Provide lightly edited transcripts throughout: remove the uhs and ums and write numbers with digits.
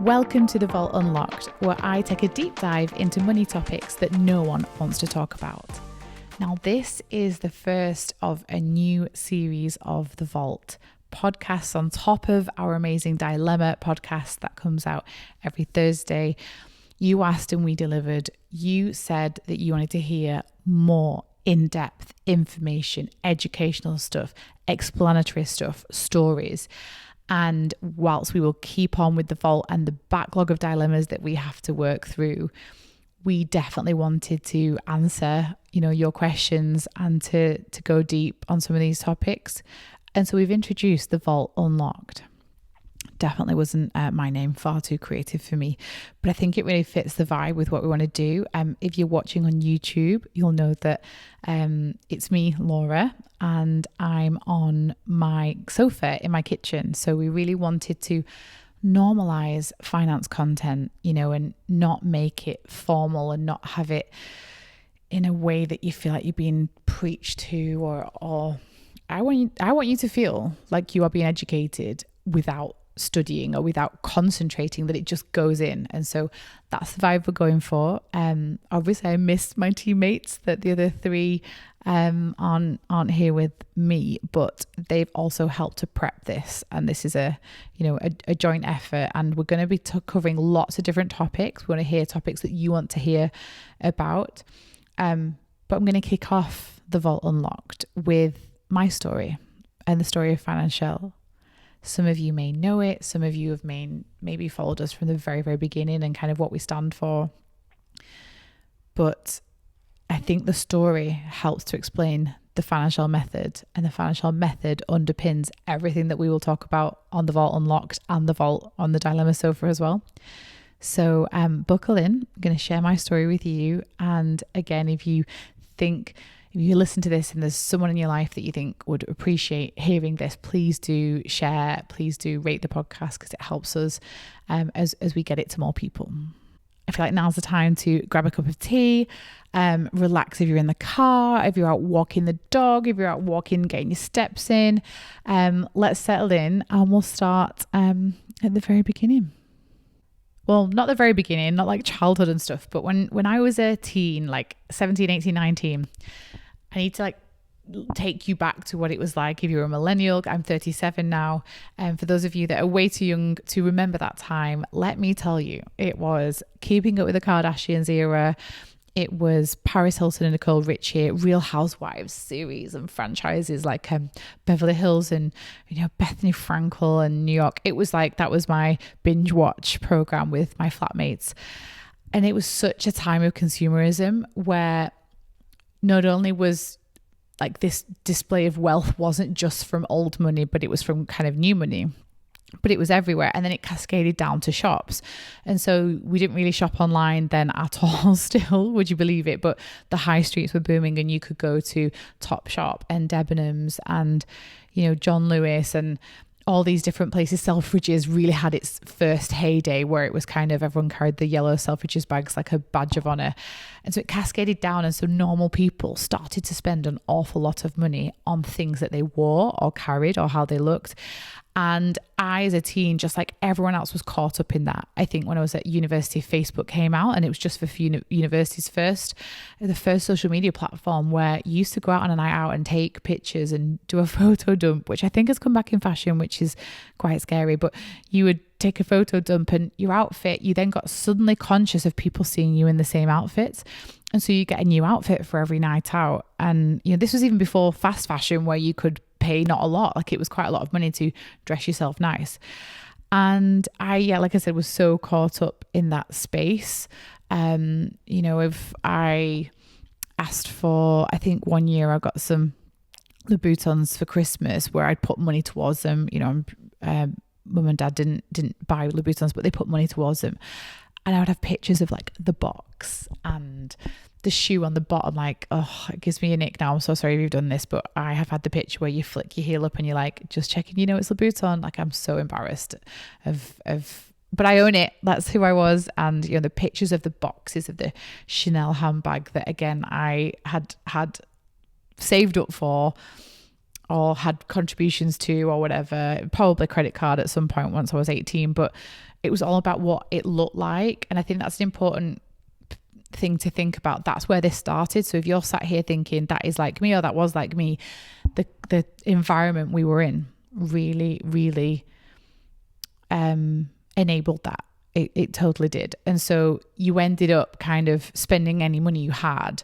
Welcome to The Vault Unlocked, where I take a deep dive into money topics that no one wants to talk about. Now, this is the first of a new series of The Vault podcasts on top of our amazing Dilemma podcast that comes out every Thursday. You asked and we delivered. You said that you wanted to hear more in-depth information, educational stuff, explanatory stuff, stories. And whilst we will keep on with the vault and the backlog of dilemmas that we have to work through, we definitely wanted to answer, your questions and to go deep on some of these topics. And so we've introduced the Vault Unlocked. Definitely wasn't my name, far too creative for me, but I think it really fits the vibe with what we want to do. If you're watching on YouTube, you'll know that it's me, Laura, and I'm on my sofa in my kitchen. So we really wanted to normalize finance content, and not make it formal and not have it in a way that you feel like you're being preached to, or I want you to feel like you are being educated without studying or without concentrating, that it just goes in. And so that's the vibe we're going for. Obviously I missed my teammates, that the other three aren't here with me, but they've also helped to prep this, and this is a joint effort, and we're going to be covering lots of different topics. We want to hear topics that you want to hear about, but I'm going to kick off the Vault Unlocked with my story and the story of Financielle. Some of you may know it. Some of you have maybe followed us from the very, very beginning and kind of what we stand for. But I think the story helps to explain the Financielle method, and the Financielle method underpins everything that we will talk about on the Vault Unlocked and the Vault on the Dilemma sofa as well. So buckle in. I'm going to share my story with you. And again, if you listen to this and there's someone in your life that you think would appreciate hearing this, please do share, please do rate the podcast, because it helps us as we get it to more people. I feel like now's the time to grab a cup of tea, relax if you're in the car, if you're out walking the dog, if you're out walking, getting your steps in. Let's settle in and we'll start at the very beginning. Well, not the very beginning, not like childhood and stuff, but when I was a teen, like 17, 18, 19, I need to take you back to what it was like if you were a millennial. I'm 37 now. And for those of you that are way too young to remember that time, let me tell you, it was Keeping Up with the Kardashians era. It was Paris Hilton and Nicole Richie, Real Housewives series and franchises like Beverly Hills and Bethany Frankel and New York. It was that was my binge watch program with my flatmates. And it was such a time of consumerism where not only was this display of wealth wasn't just from old money, but it was from kind of new money. But it was everywhere, and then it cascaded down to shops. And so we didn't really shop online then at all still, would you believe it? But the high streets were booming, and you could go to Topshop and Debenhams and John Lewis and all these different places. Selfridges really had its first heyday, where it was kind of everyone carried the yellow Selfridges bags like a badge of honor. And so it cascaded down, and so normal people started to spend an awful lot of money on things that they wore or carried or how they looked. And I, as a teen, just like everyone else, was caught up in that. I think when I was at university, Facebook came out, and it was just for universities first. The first social media platform where you used to go out on a night out and take pictures and do a photo dump, which I think has come back in fashion, which is quite scary. But you would take a photo dump, and your outfit, you then got suddenly conscious of people seeing you in the same outfits. And so you get a new outfit for every night out. And this was even before fast fashion, where you could pay not a lot, it was quite a lot of money to dress yourself nice. And I, like I said, was so caught up in that space. If I asked for, I think one year I got some Louboutins for Christmas, where I'd put money towards them. Mum and dad didn't buy Louboutins, but they put money towards them. And I would have pictures of the box and the shoe on the bottom. It gives me a nick now. I'm so sorry if you've done this, but I have had the picture where you flick your heel up and you're just checking, it's Louboutin. I'm so embarrassed but I own it. That's who I was. And, the pictures of the boxes of the Chanel handbag that, again, I had saved up for. or had contributions to or whatever, probably credit card at some point once I was 18, but it was all about what it looked like. And I think that's an important thing to think about. That's where this started. So if you're sat here thinking that is like me or that was like me, the environment we were in really, really enabled that. It totally did. And so you ended up kind of spending any money you had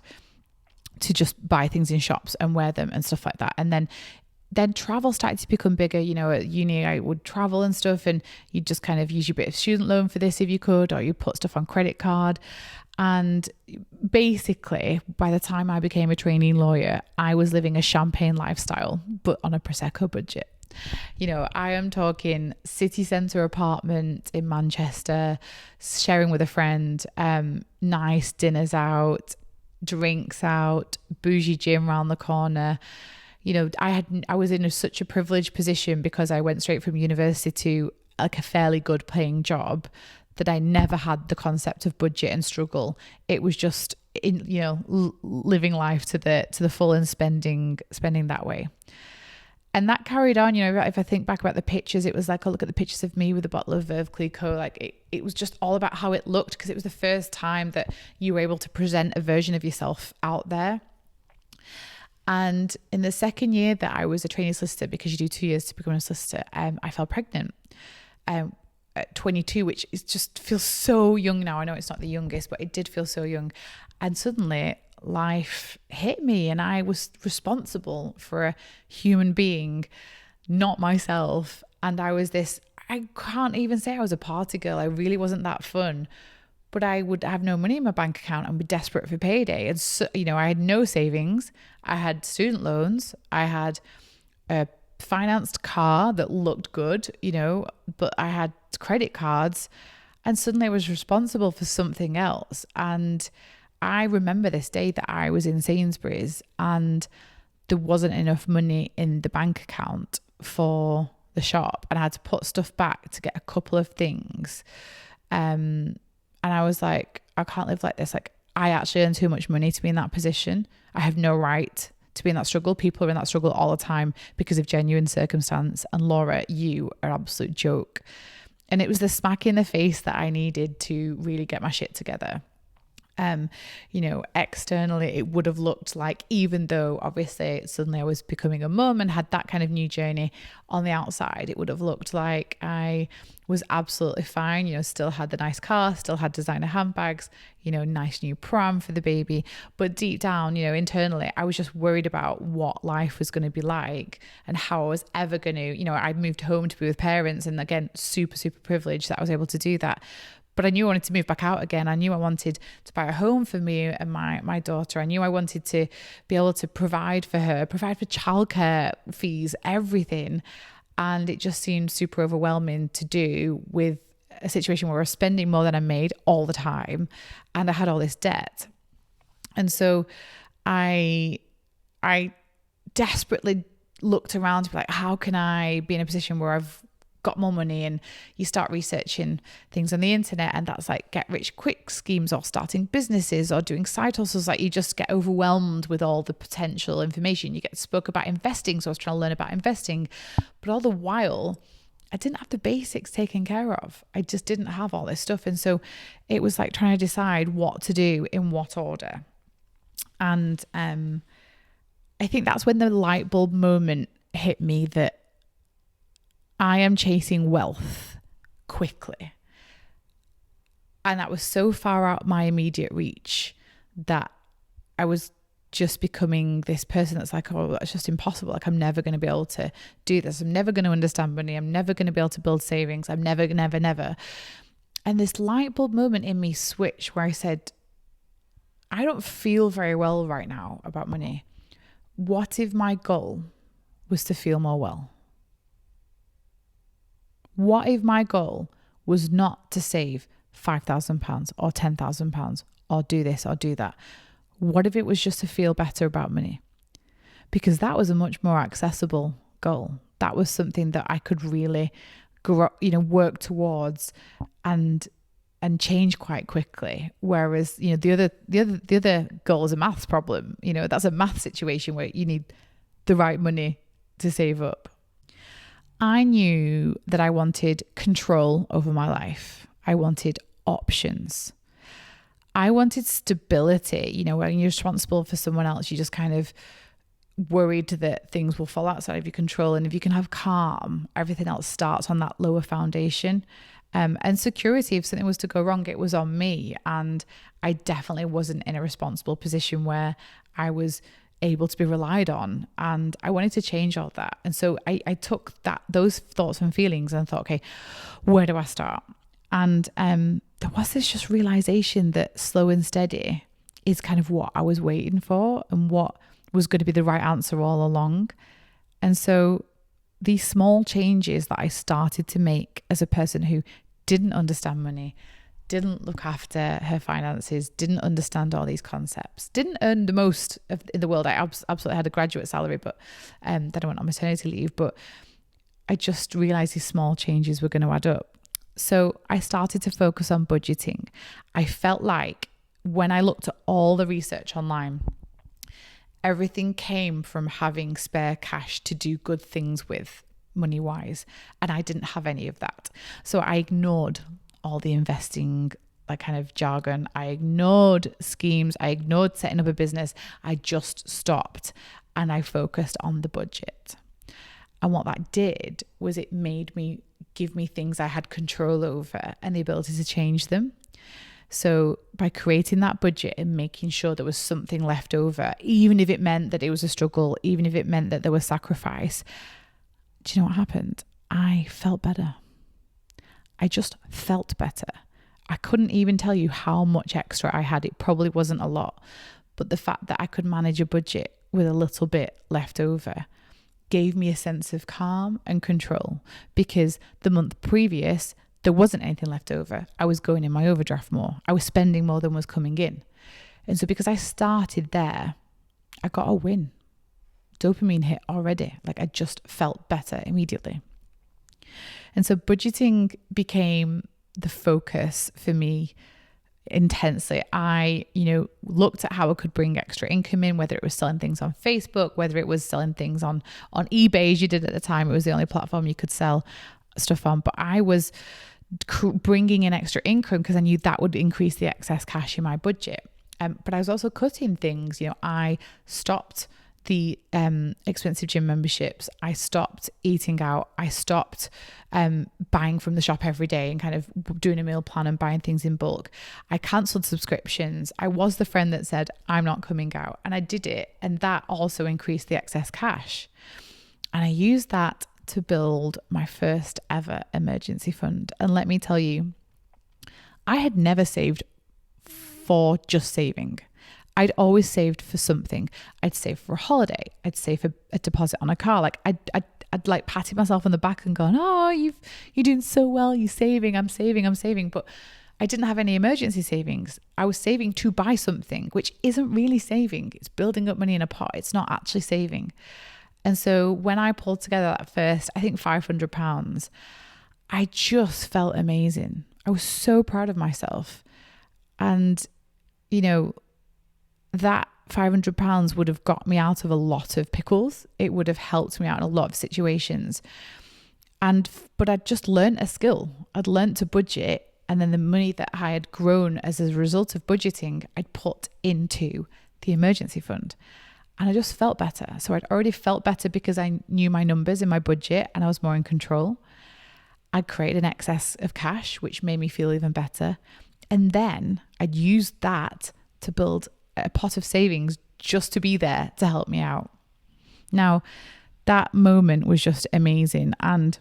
to just buy things in shops and wear them and stuff like that. And then travel started to become bigger. You know, at uni I would travel and stuff, and you'd just kind of use your bit of student loan for this if you could, or you put stuff on credit card. And basically, by the time I became a trainee lawyer, I was living a champagne lifestyle, but on a Prosecco budget. You know, I am talking city centre apartment in Manchester, sharing with a friend, nice dinners out, drinks out, bougie gym around the corner. You know, I was in such a privileged position because I went straight from university to like a fairly good paying job that I never had the concept of budget and struggle. It was just living life to the full and spending that way. And that carried on. You know, if I think back about the pictures, it was like, look at the pictures of me with a bottle of Veuve Clicquot. Like it was just all about how it looked, because it was the first time that you were able to present a version of yourself out there. And in the second year that I was a trainee solicitor, because you do 2 years to become a solicitor, I fell pregnant at 22, which is just feels so young now. I know it's not the youngest, but it did feel so young. And suddenly life hit me, and I was responsible for a human being, not myself. And I can't even say I was a party girl. I really wasn't that fun, but I would have no money in my bank account and be desperate for payday. And so, you know, I had no savings. I had student loans. I had a financed car that looked good, you know, but I had credit cards, and suddenly I was responsible for something else. And I remember this day that I was in Sainsbury's and there wasn't enough money in the bank account for the shop, and I had to put stuff back to get a couple of things. And I was like, I can't live like this. Like, I actually earn too much money to be in that position. I have no right to be in that struggle. People are in that struggle all the time because of genuine circumstance. And Laura, you are an absolute joke. And it was the smack in the face that I needed to really get my shit together. You know, externally it would have looked like, even though obviously suddenly I was becoming a mum and had that kind of new journey, on the outside it would have looked like I was absolutely fine, you know, still had the nice car, still had designer handbags, you know, nice new pram for the baby. But deep down, you know, internally, I was just worried about what life was going to be like and how I was ever going to, you know, I moved home to be with parents, and again, super, super privileged that I was able to do that. But I knew I wanted to move back out again. I knew I wanted to buy a home for me and my daughter. I knew I wanted to be able to provide for her, provide for childcare fees, everything. And it just seemed super overwhelming to do with a situation where I was spending more than I made all the time, and I had all this debt. And so I desperately looked around to be like, how can I be in a position where I've got more money? And you start researching things on the internet, and that's like get rich quick schemes or starting businesses or doing side hustles. Like, you just get overwhelmed with all the potential information. You get spoke about investing, so I was trying to learn about investing, but all the while I didn't have the basics taken care of. I just didn't have all this stuff. And so it was like trying to decide what to do in what order. And I think that's when the light bulb moment hit me that I am chasing wealth quickly. And that was so far out my immediate reach that I was just becoming this person that's like, oh, that's just impossible. Like, I'm never going to be able to do this. I'm never going to understand money. I'm never going to be able to build savings. I'm never. And this light bulb moment in me switched where I said, I don't feel very well right now about money. What if my goal was to feel more well? What if my goal was not to save £5,000 or £10,000 or do this or do that? What if it was just to feel better about money? Because that was a much more accessible goal. That was something that I could really work towards and change quite quickly. Whereas, you know, the other goal is a maths problem. You know, that's a math situation where you need the right money to save up. I knew that I wanted control over my life. I wanted options. I wanted stability. You know, when you're responsible for someone else, you just kind of worried that things will fall outside of your control. And if you can have calm, everything else starts on that lower foundation. And security, if something was to go wrong, it was on me. And I definitely wasn't in a responsible position where I was able to be relied on. And I wanted to change all that. And so I took those thoughts and feelings and thought, okay, where do I start? And there was this just realization that slow and steady is kind of what I was waiting for and what was going to be the right answer all along. And so these small changes that I started to make as a person who didn't understand money, didn't look after her finances, didn't understand all these concepts, didn't earn the most in the world. I absolutely had a graduate salary, but then I went on maternity leave. But I just realized these small changes were going to add up. So I started to focus on budgeting. I felt like when I looked at all the research online, everything came from having spare cash to do good things with money-wise. And I didn't have any of that. So I ignored all the investing, like kind of jargon. I ignored schemes. I ignored setting up a business. I just stopped and I focused on the budget. And what that did was it made me give me things I had control over and the ability to change them. So by creating that budget and making sure there was something left over, even if it meant that it was a struggle, even if it meant that there was sacrifice, do you know what happened? I felt better. I just felt better. I couldn't even tell you how much extra I had. It probably wasn't a lot, but the fact that I could manage a budget with a little bit left over gave me a sense of calm and control, because the month previous, there wasn't anything left over. I was going in my overdraft more. I was spending more than was coming in. And so because I started there, I got a win. Dopamine hit already. Like I just felt better immediately. And so budgeting became the focus for me intensely. I, looked at how I could bring extra income in, whether it was selling things on Facebook, whether it was selling things on eBay, as you did at the time. It was the only platform you could sell stuff on. But I was bringing in extra income because I knew that would increase the excess cash in my budget. But I was also cutting things. I stopped the expensive gym memberships. I stopped eating out. I stopped buying from the shop every day and kind of doing a meal plan and buying things in bulk. I cancelled subscriptions. I was the friend that said, I'm not coming out. And I did it. And that also increased the excess cash. And I used that to build my first ever emergency fund. And let me tell you, I had never saved for just saving. I'd always saved for something. I'd save for a holiday. I'd save for a deposit on a car. Like I'd like patting myself on the back and going, oh, you're doing so well. You're saving. I'm saving. But I didn't have any emergency savings. I was saving to buy something, which isn't really saving. It's building up money in a pot. It's not actually saving. And so when I pulled together that first, I think £500, I just felt amazing. I was so proud of myself. And, that £500 would have got me out of a lot of pickles. It would have helped me out in a lot of situations. But I'd just learned a skill. I'd learned to budget. And then the money that I had grown as a result of budgeting, I'd put into the emergency fund. And I just felt better. So I'd already felt better because I knew my numbers in my budget and I was more in control. I'd created an excess of cash, which made me feel even better. And then I'd used that to build a pot of savings just to be there to help me out. Now, that moment was just amazing. And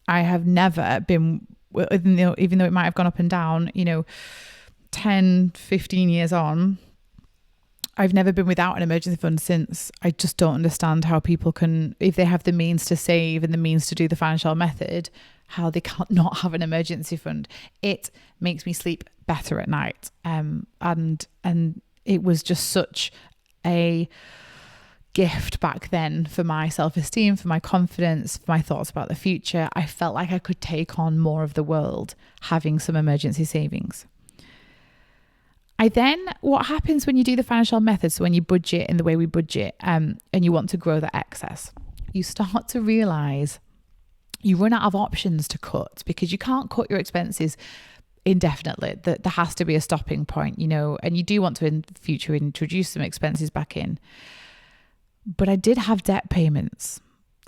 I have never been, even though it might have gone up and down, 10, 15 years on, I've never been without an emergency fund since. I just don't understand how people can, if they have the means to save and the means to do the financial method, how they can't not have an emergency fund. It makes me sleep better at night. And it was just such a gift back then for my self-esteem, for my confidence, for my thoughts about the future. I felt like I could take on more of the world having some emergency savings. What happens when you do the financial method, so when you budget in the way we budget and you want to grow the excess? you start to realize you run out of options to cut, because you can't cut your expenses indefinitely. That there has to be a stopping point, and you do want to in the future introduce some expenses back in. But I did have debt payments,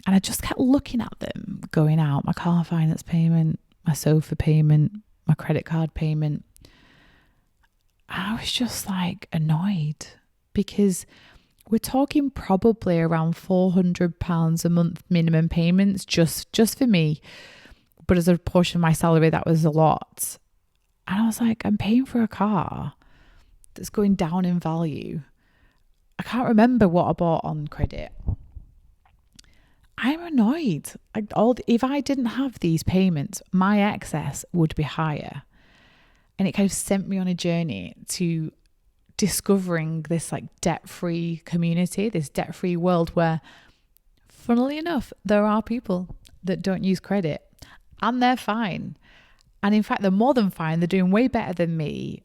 and I just kept looking at them going out: my car finance payment, my sofa payment, my credit card payment. I was just like annoyed, because we're talking probably around £400 a month minimum payments just for me. But as a portion of my salary, that was a lot. And I was like, I'm paying for a car that's going down in value. I can't remember what I bought on credit. I'm annoyed. If I didn't have these payments, my excess would be higher. And it kind of sent me on a journey to discovering this like debt-free community, this debt-free world where, funnily enough, there are people that don't use credit and they're fine. And in fact, they're more than fine. They're doing way better than me.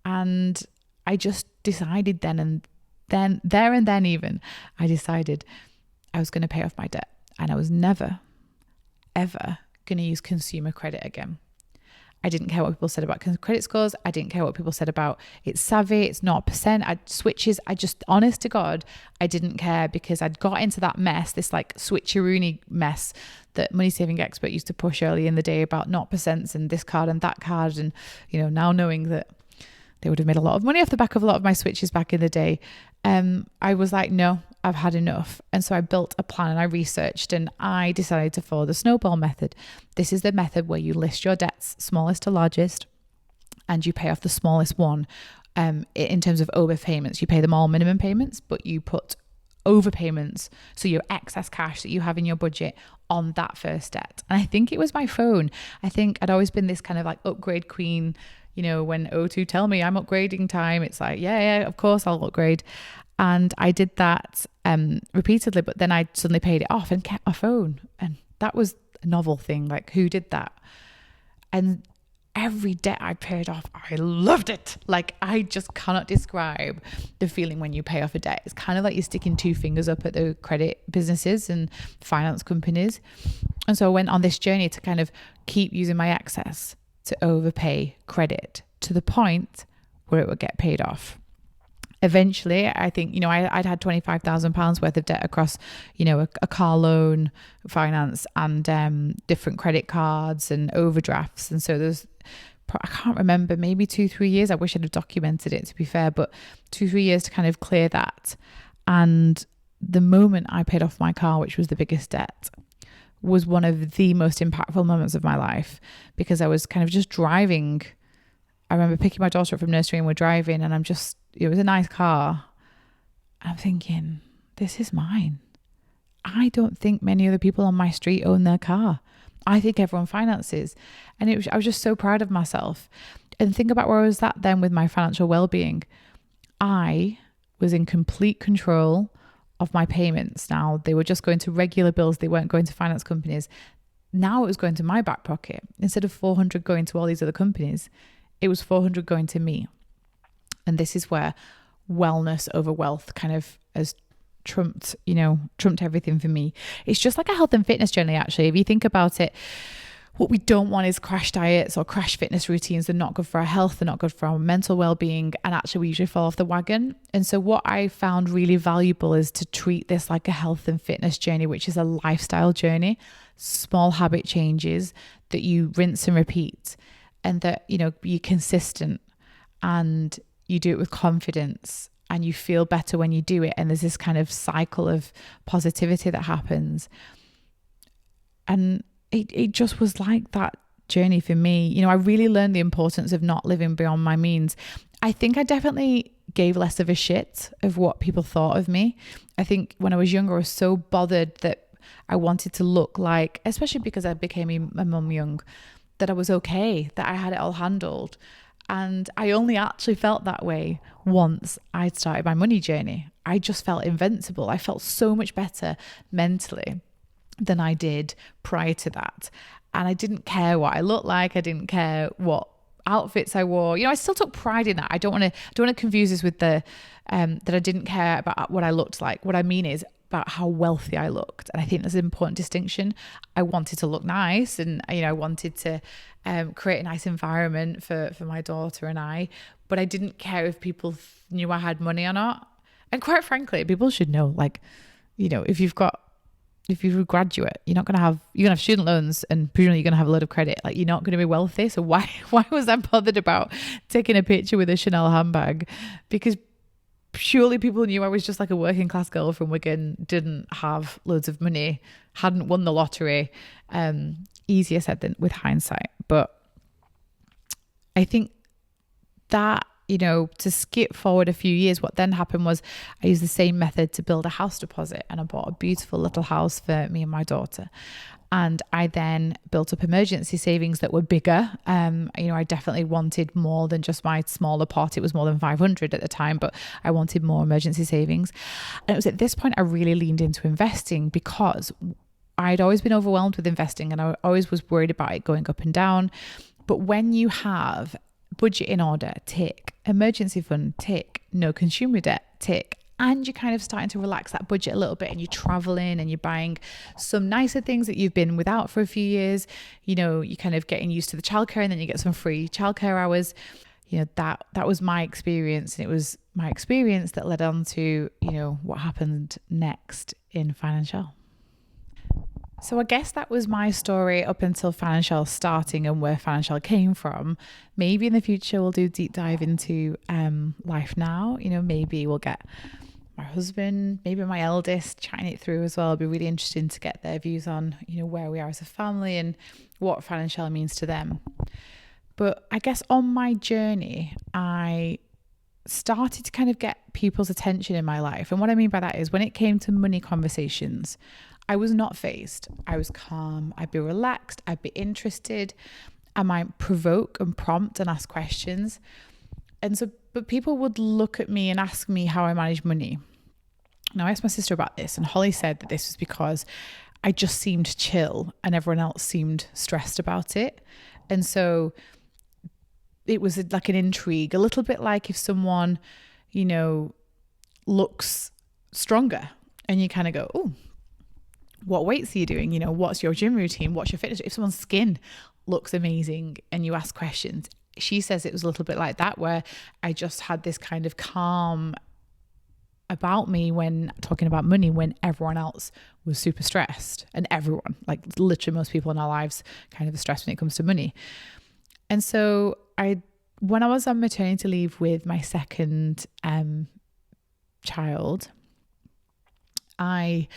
And I just decided then I decided I was going to pay off my debt, and I was never, ever going to use consumer credit again. I didn't care what people said about credit scores. I didn't care what people said about it's savvy, it's 0%, switches. Honest to God, I didn't care, because I'd got into that mess, this like switcheroony mess that Money Saving Expert used to push early in the day about 0% and this card and that card. And, now knowing that they would have made a lot of money off the back of a lot of my switches back in the day, I was like, no, I've had enough. And so I built a plan and I researched, and I decided to follow the snowball method. This is the method where you list your debts, smallest to largest, and you pay off the smallest one. In terms of overpayments, you pay them all minimum payments, but you put overpayments, so your excess cash that you have in your budget, on that first debt. And I think it was my phone. I think I'd always been this kind of like upgrade queen. When O2 tell me I'm upgrading time, it's like, yeah, of course I'll upgrade. And I did that repeatedly, but then I suddenly paid it off and kept my phone. And that was a novel thing. Like, who did that? And every debt I paid off, I loved it. Like, I just cannot describe the feeling when you pay off a debt. It's kind of like you're sticking two fingers up at the credit businesses and finance companies. And so I went on this journey to kind of keep using my excess to overpay credit to the point where it would get paid off. Eventually, I think, I'd had £25,000 worth of debt across, a car loan, finance, and different credit cards and overdrafts. And so I can't remember, maybe 2-3 years. I wish I'd have documented it, to be fair, but 2-3 years to kind of clear that. And the moment I paid off my car, which was the biggest debt, was one of the most impactful moments of my life, because I was kind of just driving. I remember picking my daughter up from nursery and we're driving, and it was a nice car. I'm thinking, this is mine. I don't think many other people on my street own their car. I think everyone finances. And I was just so proud of myself. And think about where I was at then with my financial well-being. I was in complete control of my payments. Now, they were just going to regular bills. They weren't going to finance companies. Now it was going to my back pocket. Instead of 400 going to all these other companies, it was 400 going to me. And this is where wellness over wealth kind of has trumped everything for me. It's just like a health and fitness journey, actually. If you think about it, what we don't want is crash diets or crash fitness routines. They're not good for our health. They're not good for our mental well-being. And actually, we usually fall off the wagon. And so what I found really valuable is to treat this like a health and fitness journey, which is a lifestyle journey, small habit changes that you rinse and repeat, and that, you're consistent and you do it with confidence and you feel better when you do it. And there's this kind of cycle of positivity that happens. And it just was like that journey for me. I really learned the importance of not living beyond my means. I think I definitely gave less of a shit of what people thought of me. I think when I was younger, I was so bothered that I wanted to look like, especially because I became a mum young, that I was okay, that I had it all handled. And I only actually felt that way once I'd started my money journey. I just felt invincible. I felt so much better mentally than I did prior to that. And I didn't care what I looked like. I didn't care what outfits I wore. I still took pride in that. I don't want to confuse this with the that I didn't care about what I looked like. What I mean is, about how wealthy I looked. And I think that's an important distinction. I wanted to look nice, and I wanted to create a nice environment for my daughter and I, but I didn't care if people knew I had money or not. And quite frankly, people should know, like, if you're a graduate, you're going to have student loans, and presumably you're going to have a lot of credit. Like, you're not going to be wealthy. So why was I bothered about taking a picture with a Chanel handbag? Because surely people knew I was just like a working class girl from Wigan, didn't have loads of money, hadn't won the lottery. Easier said than with hindsight. But I think that, to skip forward a few years, what then happened was I used the same method to build a house deposit, and I bought a beautiful little house for me and my daughter. And I then built up emergency savings that were bigger. I definitely wanted more than just my smaller pot. It was more than 500 at the time, but I wanted more emergency savings. And it was at this point I really leaned into investing, because I'd always been overwhelmed with investing, and I always was worried about it going up and down. But when you have budget in order, tick, emergency fund, tick, no consumer debt, tick, and you're kind of starting to relax that budget a little bit, and you're traveling and you're buying some nicer things that you've been without for a few years, you're kind of getting used to the childcare, and then you get some free childcare hours. That was my experience, and it was my experience that led on to, what happened next in Financielle. So I guess that was my story up until Financielle starting and where Financielle came from. Maybe in the future we'll do a deep dive into life now. Maybe we'll get my husband, maybe my eldest, chatting it through as well. It'll be really interesting to get their views on, where we are as a family and what Financielle means to them. But I guess on my journey, I started to kind of get people's attention in my life. And what I mean by that is, when it came to money conversations, I was not fazed. I was calm. I'd be relaxed. I'd be interested. I might provoke and prompt and ask questions. But people would look at me and ask me how I manage money. Now, I asked my sister about this, and Holly said that this was because I just seemed chill and everyone else seemed stressed about it. And so it was like an intrigue, a little bit like if someone, looks stronger and you kind of go, oh, what weights are you doing? What's your gym routine? What's your fitness? If someone's skin looks amazing and you ask questions, she says it was a little bit like that, where I just had this kind of calm about me when talking about money, when everyone else was super stressed, and everyone, like literally most people in our lives, kind of stressed when it comes to money. And so when I was on maternity leave with my second child, I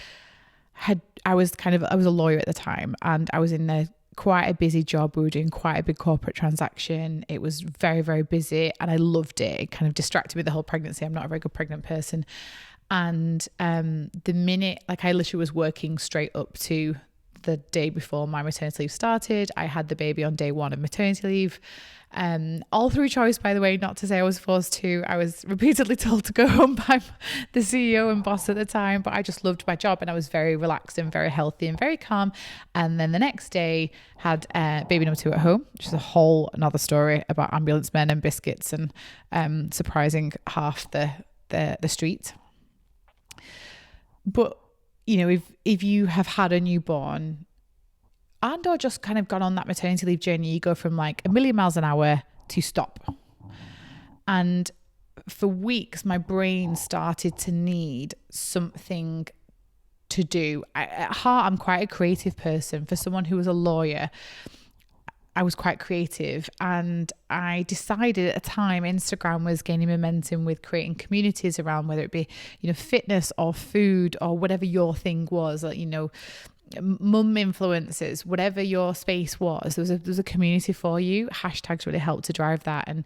was a lawyer at the time, and I was in quite a busy job. We were doing quite a big corporate transaction. It was very, very busy, and I loved it. It kind of distracted me the whole pregnancy. I'm not a very good pregnant person. And the minute, I literally was working straight up to the day before my maternity leave started. I had the baby on day one of maternity leave. All through choice, by the way, not to say I was forced to. I was repeatedly told to go home by the CEO and boss at the time, but I just loved my job, and I was very relaxed and very healthy and very calm. And then the next day had baby number 2 at home, which is a whole another story about ambulance men and biscuits and surprising half the street. But if you have had a newborn and or just kind of gone on that maternity leave journey, you go from like a million miles an hour to stop. And for weeks, my brain started to need something to do. At heart, I'm quite a creative person. For someone who was a lawyer, I was quite creative, and I decided at a time Instagram was gaining momentum with creating communities around, whether it be, fitness or food or whatever your thing was, like, mum influencers, whatever your space was, there was a community for you. Hashtags really helped to drive that. And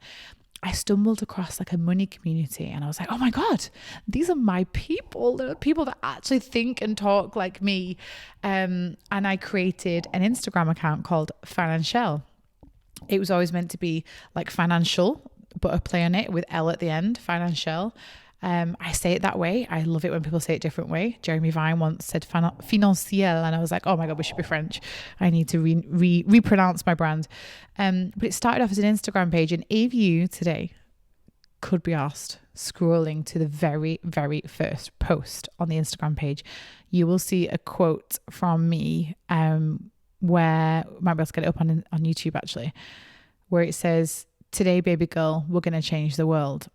I stumbled across like a money community, and I was like, oh my God, these are my people. They're people that actually think and talk like me. And I created an Instagram account called Financielle. It was always meant to be like financial, but a play on it with L at the end, Financielle. I say it that way. I love it when people say it a different way. Jeremy Vine once said Financielle, and I was like, oh my God, we should be French. I need to repronounce my brand. But it started off as an Instagram page, and if you today could be asked scrolling to the very, very first post on the Instagram page, you will see a quote from me, where I might be able to get it up on YouTube actually, where it says, "Today, baby girl, we're going to change the world."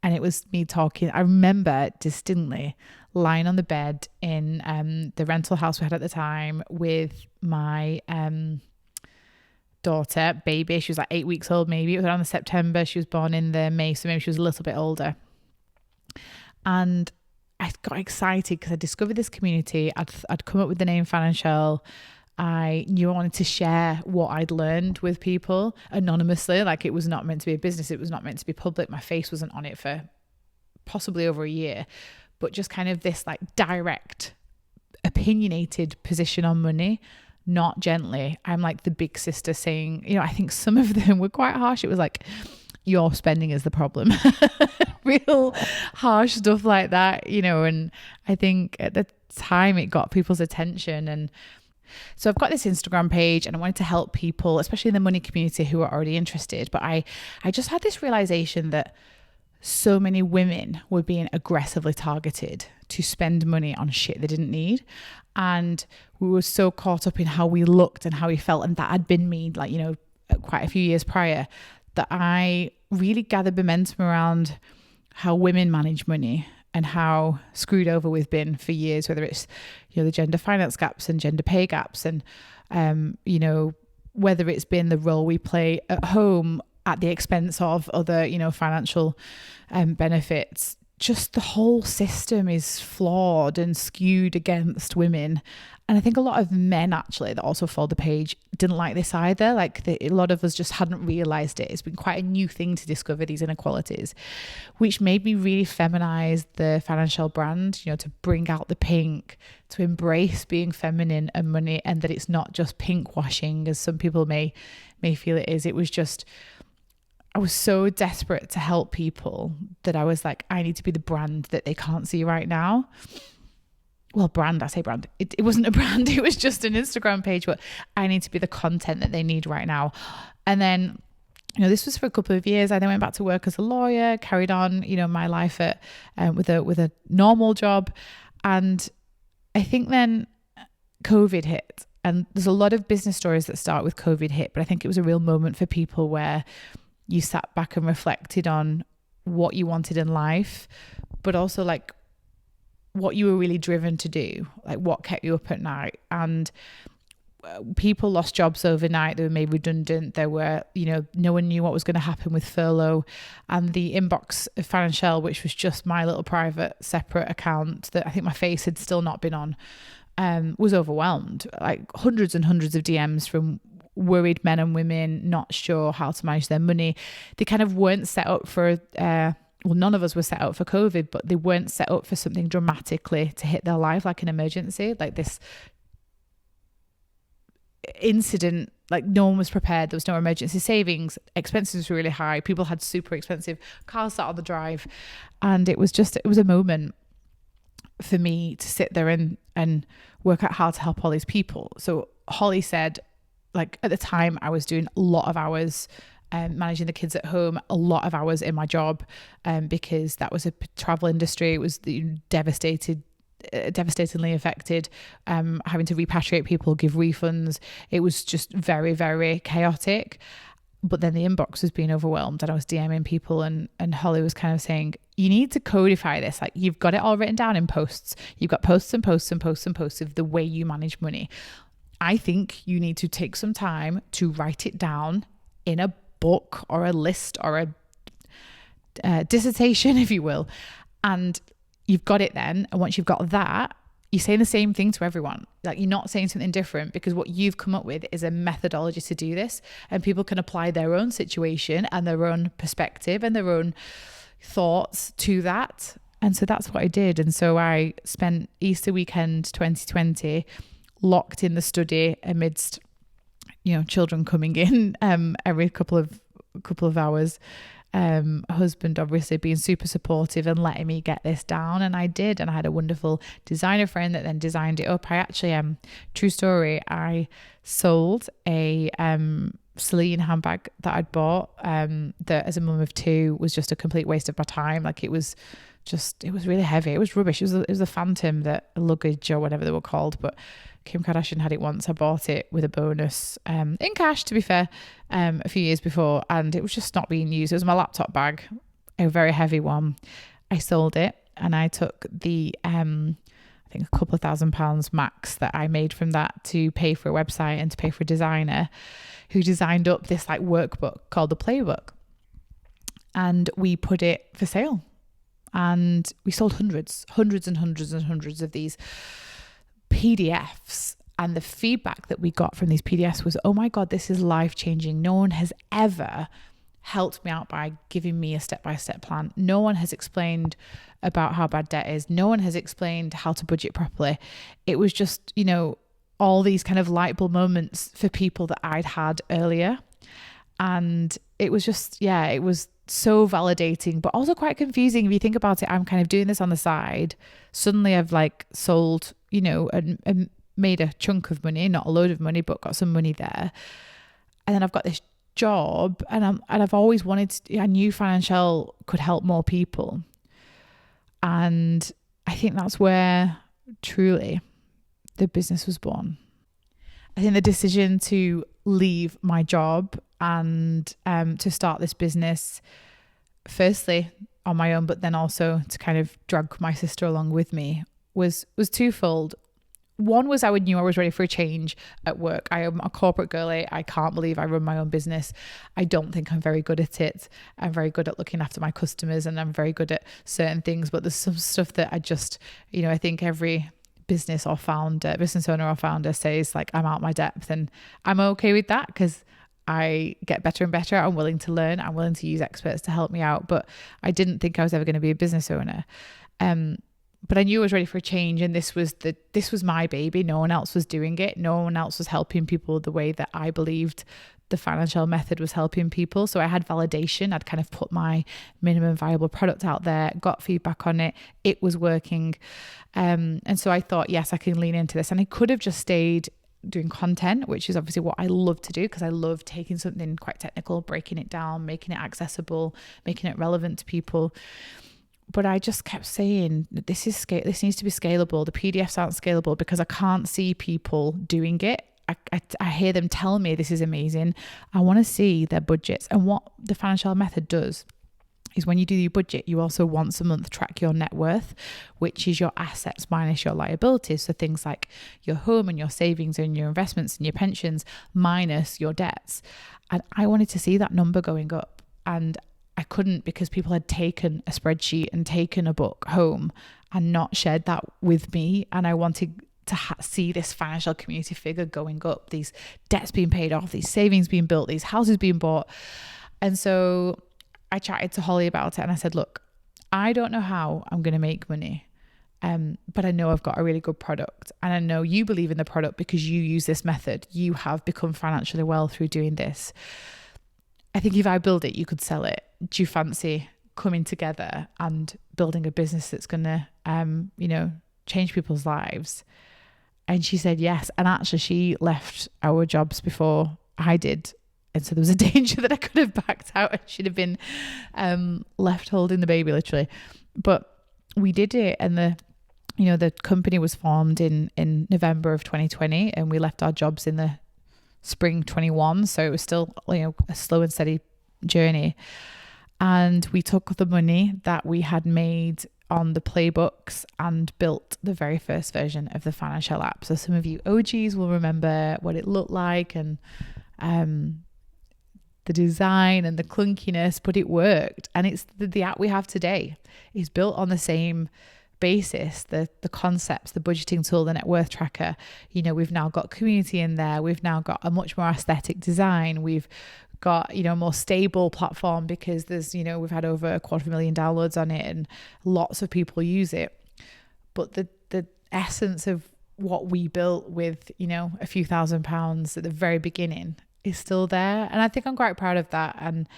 And it was me talking. I remember distinctly lying on the bed in the rental house we had at the time with my daughter, baby. She was like 8 weeks old, maybe. It was around the September. She was born in the May, so maybe she was a little bit older. And I got excited because I discovered this community. I'd come up with the name Financielle. I knew I wanted to share what I'd learned with people anonymously. Like, it was not meant to be a business. It was not meant to be public. My face wasn't on it for possibly over a year, but just kind of this like direct, opinionated position on money, not gently. I'm like the big sister saying, I think some of them were quite harsh. It was like, your spending is the problem. Real harsh stuff like that, and I think at the time it got people's attention. And so I've got this Instagram page and I wanted to help people, especially in the money community, who are already interested. But I just had this realization that so many women were being aggressively targeted to spend money on shit they didn't need. And we were so caught up in how we looked and how we felt. And that had been me, like, quite a few years prior, that I really gathered momentum around how women manage money and how screwed over we've been for years, whether it's, the gender finance gaps and gender pay gaps, and, whether it's been the role we play at home at the expense of other, financial benefits. Just the whole system is flawed and skewed against women. And I think a lot of men actually that also followed the page didn't like this either. Like, a lot of us just hadn't realized it. It's been quite a new thing to discover these inequalities, which made me really feminize the Financielle brand, to bring out the pink, to embrace being feminine and money, and that it's not just pink washing as some people may feel it is. It was just, I was so desperate to help people that I was like, I need to be the brand that they can't see right now. Well, brand, I say brand. It wasn't a brand. It was just an Instagram page, but I need to be the content that they need right now. And then, this was for a couple of years. I then went back to work as a lawyer, carried on, my life with a normal job. And I think then COVID hit. And there's a lot of business stories that start with COVID hit, but I think it was a real moment for people where you sat back and reflected on what you wanted in life, but also like what you were really driven to do, like what kept you up at night. And people lost jobs overnight. They were made redundant. There were, no one knew what was going to happen with furlough. And the inbox of Financielle, which was just my little private separate account that I think my face had still not been on, was overwhelmed. Like hundreds and hundreds of DMs from worried men and women, not sure how to manage their money. They kind of weren't set up for, none of us were set up for COVID, but they weren't set up for something dramatically to hit their life, like an emergency, like this incident. Like, no one was prepared. There was no emergency savings. Expenses were really high. People had super expensive cars sat on the drive. And it was a moment for me to sit there and work out how to help all these people. So Holly said, like, at the time I was doing a lot of hours managing the kids at home, a lot of hours in my job, because that was a travel industry. It was devastatingly affected, having to repatriate people, give refunds. It was just very, very chaotic. But then the inbox was being overwhelmed and I was DMing people, and Holly was kind of saying, you need to codify this. Like, you've got it all written down in posts. You've got posts and posts and posts and posts of the way you manage money. I think you need to take some time to write it down in a book or a list or a dissertation, if you will. And you've got it then. And once you've got that, you're saying the same thing to everyone. Like, you're not saying something different, because what you've come up with is a methodology to do this, and people can apply their own situation and their own perspective and their own thoughts to that. And so that's what I did. And so I spent Easter weekend 2020 locked in the study amidst, children coming in every couple of hours, husband obviously being super supportive and letting me get this down, and I did, and I had a wonderful designer friend that then designed it up. I actually true story, I sold a Celine handbag that I'd bought that as a mum of two was just a complete waste of my time. Like it was really heavy, it was rubbish, it was a Phantom, that luggage or whatever they were called, but Kim Kardashian had it once. I bought it with a bonus in cash, to be fair, a few years before, and it was just not being used. It was my laptop bag, a very heavy one. I sold it, and I took the I think a couple of £1,000 max that I made from that to pay for a website and to pay for a designer who designed up this like workbook called the Playbook, and we put it for sale, and we sold hundreds and hundreds of these PDFs. And the feedback that we got from these PDFs was, oh my God, this is life-changing. No one has ever helped me out by giving me a step-by-step plan. No one has explained about how bad debt is. No one has explained how to budget properly. It was just, all these kind of light bulb moments for people that I'd had earlier. And it was just, it was so validating, but also quite confusing. If you think about it, I'm kind of doing this on the side. Suddenly I've like sold, and made a chunk of money, not a load of money, but got some money there. And then I've got this job, and I've always I knew Financielle could help more people. And I think that's where truly the business was born. I think the decision to leave my job and to start this business, firstly on my own, but then also to kind of drag my sister along with me, was twofold. One was I knew I was ready for a change at work. I am a corporate girly. I can't believe I run my own business. I don't think I'm very good at it. I'm very good at looking after my customers, and I'm very good at certain things, but there's some stuff that I just, I think every business owner or founder says like, I'm out my depth, and I'm okay with that because I get better and better. I'm willing to learn. I'm willing to use experts to help me out, but I didn't think I was ever going to be a business owner. But I knew I was ready for a change, and this was my baby. No one else was doing it. No one else was helping people the way that I believed the Financielle method was helping people. So I had validation. I'd kind of put my minimum viable product out there, got feedback on it. It was working. And so I thought, yes, I can lean into this. And I could have just stayed doing content, which is obviously what I love to do, because I love taking something quite technical, breaking it down, making it accessible, making it relevant to people. But I just kept saying, this needs to be scalable. The PDFs aren't scalable because I can't see people doing it. I hear them tell me this is amazing. I want to see their budgets. And what the Financielle method does is when you do your budget, you also once a month track your net worth, which is your assets minus your liabilities. So things like your home and your savings and your investments and your pensions minus your debts. And I wanted to see that number going up. And I couldn't, because people had taken a spreadsheet and taken a book home and not shared that with me. And I wanted to see this Financielle community figure going up, these debts being paid off, these savings being built, these houses being bought. And so I chatted to Holly about it, and I said, look, I don't know how I'm going to make money, but I know I've got a really good product, and I know you believe in the product because you use this method. You have become financially well through doing this. I think if I build it, you could sell it. Do you fancy coming together and building a business that's going to, change people's lives? And she said yes. And actually, she left our jobs before I did. And so there was a danger that I could have backed out and she'd have been left holding the baby, literally. But we did it, and the company was formed in November of 2020, and we left our jobs in the spring 21. So it was still, a slow and steady journey. And we took the money that we had made on the playbooks and built the very first version of the Financielle app. So some of you OGs will remember what it looked like, and the design and the clunkiness, but it worked. And it's the app we have today is built on the same basis, the concepts, the budgeting tool, the net worth tracker. We've now got community in there. We've now got a much more aesthetic design. We've got, a more stable platform because there's, we've had over 250,000 downloads on it and lots of people use it. But the essence of what we built with, a few £1,000s at the very beginning is still there. And I think I'm quite proud of that. And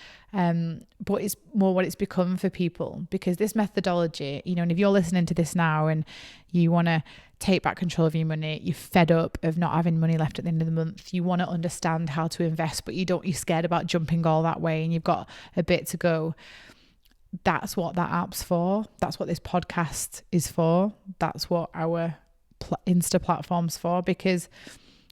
but it's more what it's become for people, because this methodology, you know, and if you're listening to this now and you want to take back control of your money, you're fed up of not having money left at the end of the month, you want to understand how to invest, but you're scared about jumping all that way and you've got a bit to go. That's what that app's for. That's what this podcast is for. That's what our Insta platform's for, because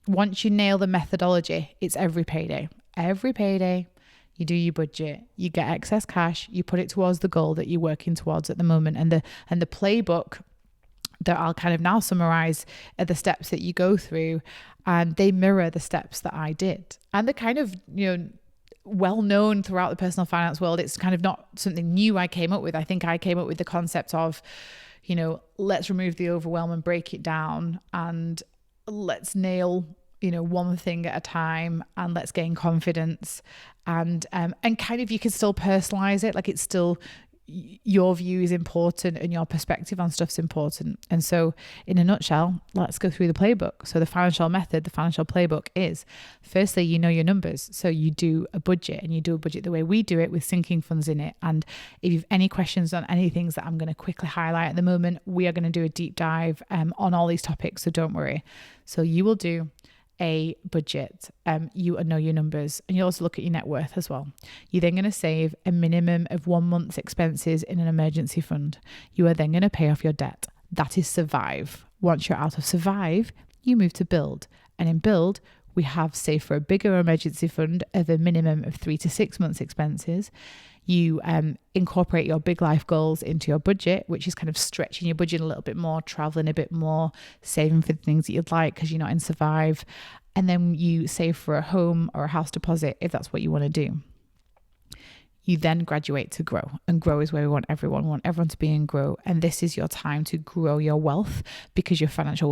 once you nail the methodology, it's every payday. Every payday, you do your budget, you get excess cash, you put it towards the goal that you're working towards at the moment. And the playbook that I'll kind of now summarize are the steps that you go through, and they mirror the steps that I did. And they're kind of, you know, well known throughout the personal finance world. It's kind of not something new I came up with. I think I came up with the concept of, you know, let's remove the overwhelm and break it down, and let's nail, you know, one thing at a time, and let's gain confidence. And kind of, you can still personalize it. Like, it's still, your view is important and your perspective on stuff's important. And so in a nutshell, let's go through the playbook. So the financial method, the financial playbook is, firstly, you know your numbers. So you do a budget, and you do a budget the way we do it, with sinking funds in it. And if you've any questions on any things that I'm going to quickly highlight at the moment, we are going to do a deep dive on all these topics. So don't worry. So you will do a budget, you know your numbers, and you also look at your net worth as well. You're then going to save a minimum of 1 month's expenses in an emergency fund. You are then going to pay off your debt. That is survive. Once you're out of survive, you move to build. And in build, we have saved for a bigger emergency fund of a minimum of 3 to 6 months expenses. You incorporate your big life goals into your budget, which is kind of stretching your budget a little bit more, traveling a bit more, saving for the things that you'd like because you're not in survive. And then you save for a home or a house deposit if that's what you want to do. You then graduate to grow, and grow is where we want everyone. We want everyone to be in grow. And this is your time to grow your wealth, because your financial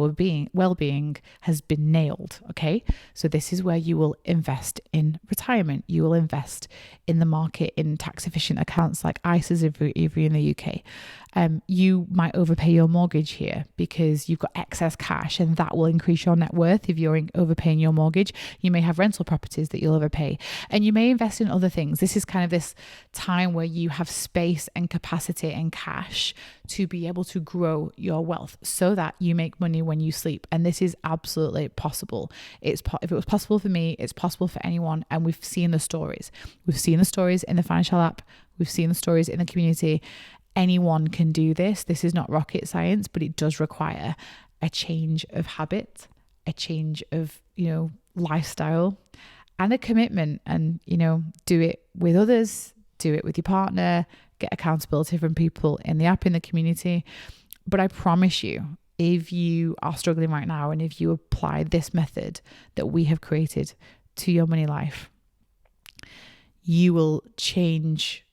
well-being has been nailed. Okay. So this is where you will invest in retirement. You will invest in the market, in tax efficient accounts like ISAs if you're in the UK. You might overpay your mortgage here because you've got excess cash, and that will increase your net worth if you're overpaying your mortgage. You may have rental properties that you'll overpay, and you may invest in other things. This is kind of this time where you have space and capacity and cash to be able to grow your wealth so that you make money when you sleep. And this is absolutely possible. If it was possible for me, it's possible for anyone. And we've seen the stories. We've seen the stories in the Financial app. We've seen the stories in the community. Anyone can do this. This is not rocket science, but it does require a change of habit, a change of, lifestyle, and a commitment. And, do it with others, do it with your partner, get accountability from people in the app, in the community. But I promise you, if you are struggling right now, and if you apply this method that we have created to your money life, you will change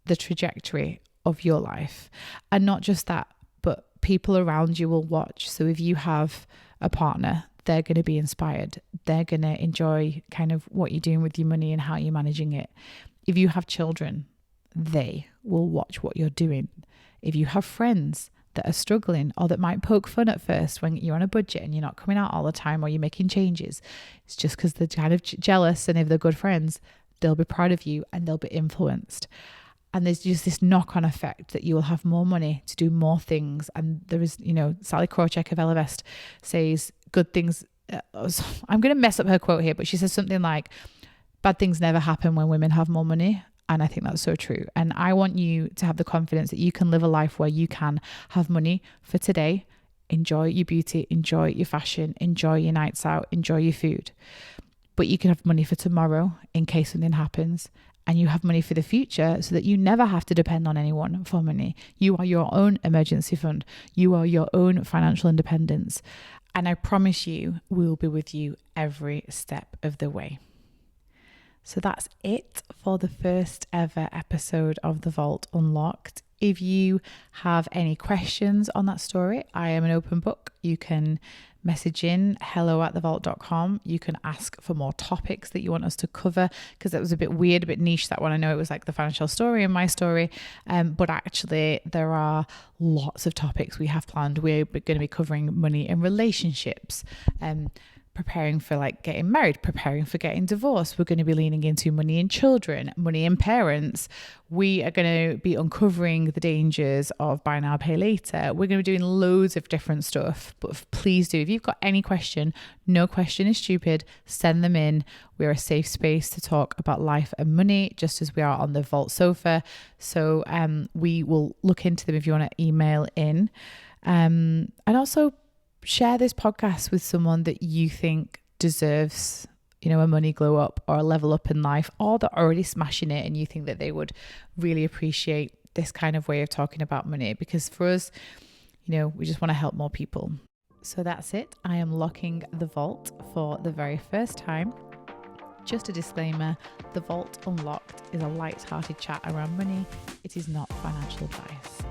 the trajectory of your life. And not just that, but people around you will watch. So if you have a partner, they're going to be inspired. They're going to enjoy kind of what you're doing with your money and how you're managing it. If you have children, they will watch what you're doing. If you have friends that are struggling, or that might poke fun at first when you're on a budget and you're not coming out all the time, or you're making changes, it's just because they're kind of jealous. And if they're good friends, they'll be proud of you and they'll be influenced. And there's just this knock-on effect that you will have more money to do more things. And there is, Sally Krawcheck of Ellevest says good things. I'm going to mess up her quote here, but she says something like, bad things never happen when women have more money. And I think that's so true. And I want you to have the confidence that you can live a life where you can have money for today, enjoy your beauty, enjoy your fashion, enjoy your nights out, enjoy your food. But you can have money for tomorrow in case something happens. And you have money for the future so that you never have to depend on anyone for money. You are your own emergency fund. You are your own financial independence. And I promise you, we'll be with you every step of the way. So that's it for the first ever episode of The Vault Unlocked. If you have any questions on that story, I am an open book. You can message in hello@thevault.com. You can ask for more topics that you want us to cover, because that was a bit weird, a bit niche, that one. I know it was like the financial story and my story, but actually there are lots of topics we have planned. We're going to be covering money and relationships, preparing for like getting married, preparing for getting divorced. We're going to be leaning into money and children, money and parents. We are going to be uncovering the dangers of buy now, pay later. We're going to be doing loads of different stuff. But please do, if you've got any question, no question is stupid, send them in. We're a safe space to talk about life and money, just as we are on the Vault sofa. So we will look into them if you want to email in. And also share this podcast with someone that you think deserves, a money glow up or a level up in life, or they're already smashing it and you think that they would really appreciate this kind of way of talking about money. Because for us, we just want to help more people. So that's it. I am locking the Vault for the very first time. Just a disclaimer, the Vault Unlocked is a light-hearted chat around money. It is not financial advice.